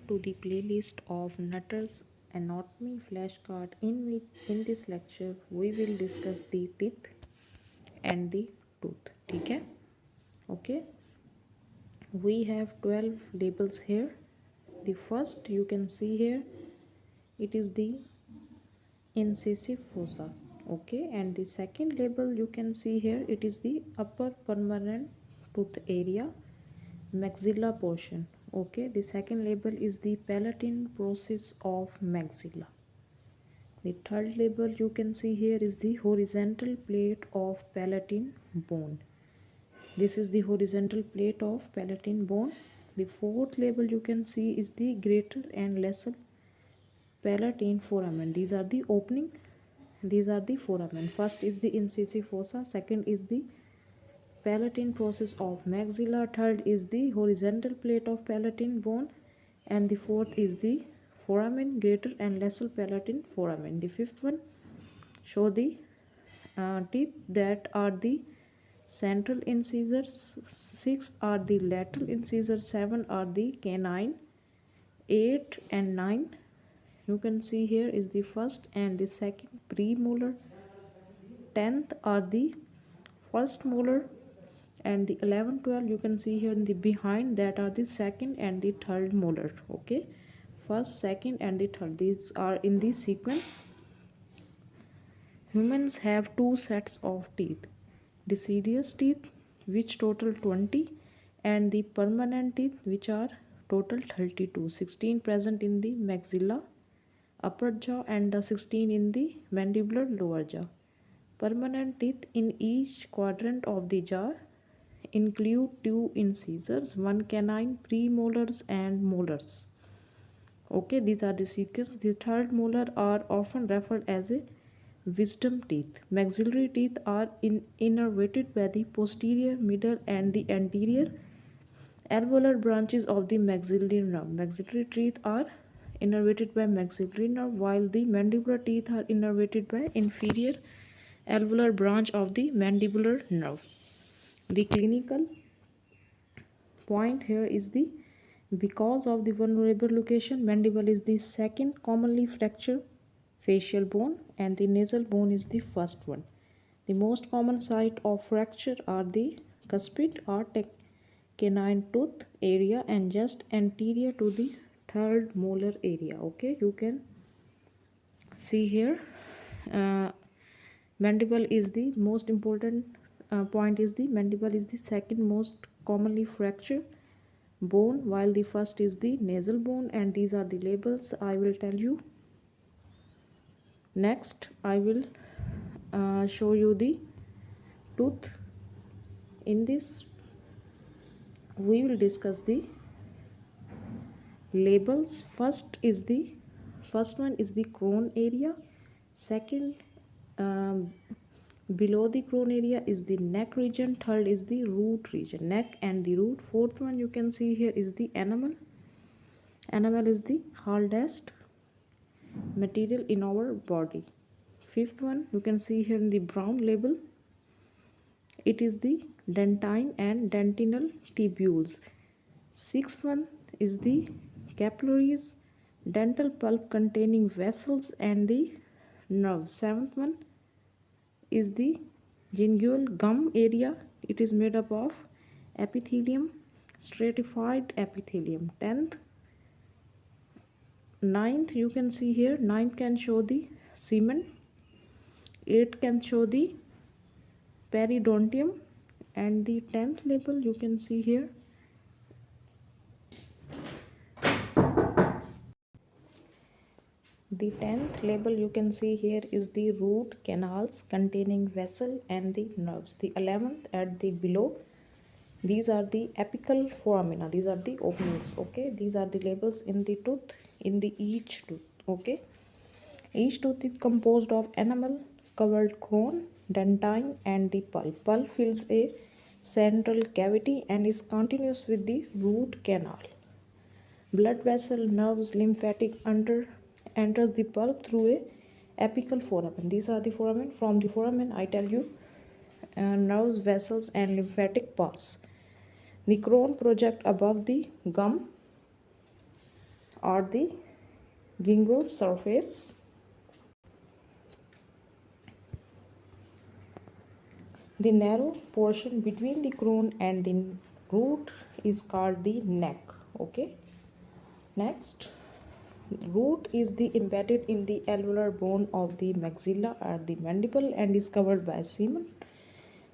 To the playlist of Nutter's Anatomy Flashcard, in which in this lecture we will discuss the teeth and the tooth. ठीक है? Okay. We have 12 labels here. The first you can see here, it is the incisive fossa. Okay, and the second label you can see here, it is the upper permanent tooth area, maxilla portion. Okay, the second label is the palatine process of maxilla. The third label you can see here is the horizontal plate of palatine bone. This is the horizontal plate of palatine bone. The fourth label you can see is the greater and lesser palatine foramen. These are the opening. These are the foramen. First is the incisive fossa. Second is the palatine process of maxilla. Third is the horizontal plate of palatine bone, and the fourth is the foramen, greater and lesser palatine foramen. The fifth one show the teeth that are the central incisors. Sixth are the lateral incisors. Seven are the canine. 8 and 9 you can see here is the first and the second premolar. 10th are the first molar, and the 11 12 you can see here in the behind, that are the second and the third molar. Okay, first, second and the third, these are in the sequence. Humans have two sets of teeth: deciduous teeth, which total 20, and the permanent teeth, which are total 32. 16 present in the maxilla upper jaw and the 16 in the mandibular lower jaw. Permanent teeth in each quadrant of the jaw include two incisors, one canine, premolars and molars. Okay, these are the sequence. The third molar are often referred as a wisdom teeth. Maxillary teeth are innervated by the posterior, middle and the anterior alveolar branches of the maxillary nerve. Maxillary teeth are innervated by maxillary nerve, while the mandibular teeth are innervated by inferior alveolar branch of the mandibular nerve. The clinical point here is the because of the vulnerable location, mandible is the second commonly fractured facial bone and the nasal bone is the first one. The most common site of fracture are the cuspid or canine tooth area and just anterior to the third molar area. Okay, you can see here mandible is the most important point is the mandible is the second most commonly fractured bone, while the first is the nasal bone, and these are the labels I will tell you. Next I will show you the tooth. In this we will discuss the labels. First one is the crown area. Second, below the crown area is the neck region. Third is the root region, neck and the root. Fourth one you can see here is the enamel. Enamel is the hardest material in our body. Fifth one you can see here in the brown label, it is the dentine and dentinal tubules. Sixth one is the capillaries, dental pulp containing vessels and the nerves. Seventh one is the gingival gum area. It is made up of epithelium, stratified epithelium. 10th, 9th you can see here, 9th can show the semen. 8th can show the periodontium, and the 10th label you can see here. The 10th label you can see here is the root canals containing vessel and the nerves. The 11th at the below, these are the apical foramina, these are the openings. Okay, these are the labels in the tooth, in the each tooth. Okay, each tooth is composed of enamel covered crown, dentine and the pulp. Pulp fills a central cavity and is continuous with the root canal. Blood vessel, nerves, lymphatic enters the pulp through a apical foramen. These are the foramen. From the foramen I tell you nerves, vessels and lymphatic pass. The crown project above the gum are the gingival surface. The narrow portion between the crown and the root is called the neck. Okay. Next, root is the embedded in the alveolar bone of the maxilla or the mandible and is covered by semen,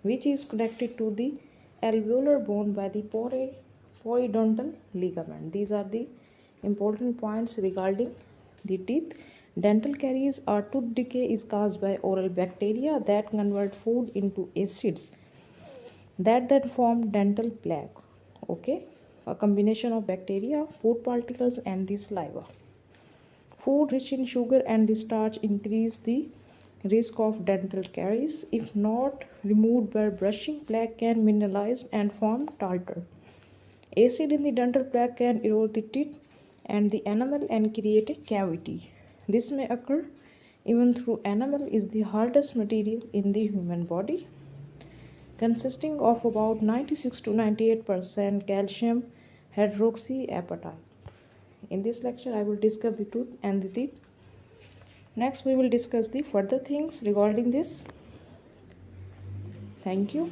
which is connected to the alveolar bone by the periodontal ligament. These are the important points regarding the teeth. Dental caries or tooth decay is caused by oral bacteria that convert food into acids that then form dental plaque. Okay, a combination of bacteria, food particles, and the saliva. Food rich in sugar and the starch increase the risk of dental caries. If not removed by brushing, plaque can mineralize and form tartar. Acid in the dental plaque can erode the teeth and the enamel and create a cavity. This may occur even though enamel is the hardest material in the human body, consisting of about 96 to 98% calcium hydroxyapatite. In this lecture, I will discuss the tooth and the teeth. Next, we will discuss the further things regarding this. Thank you.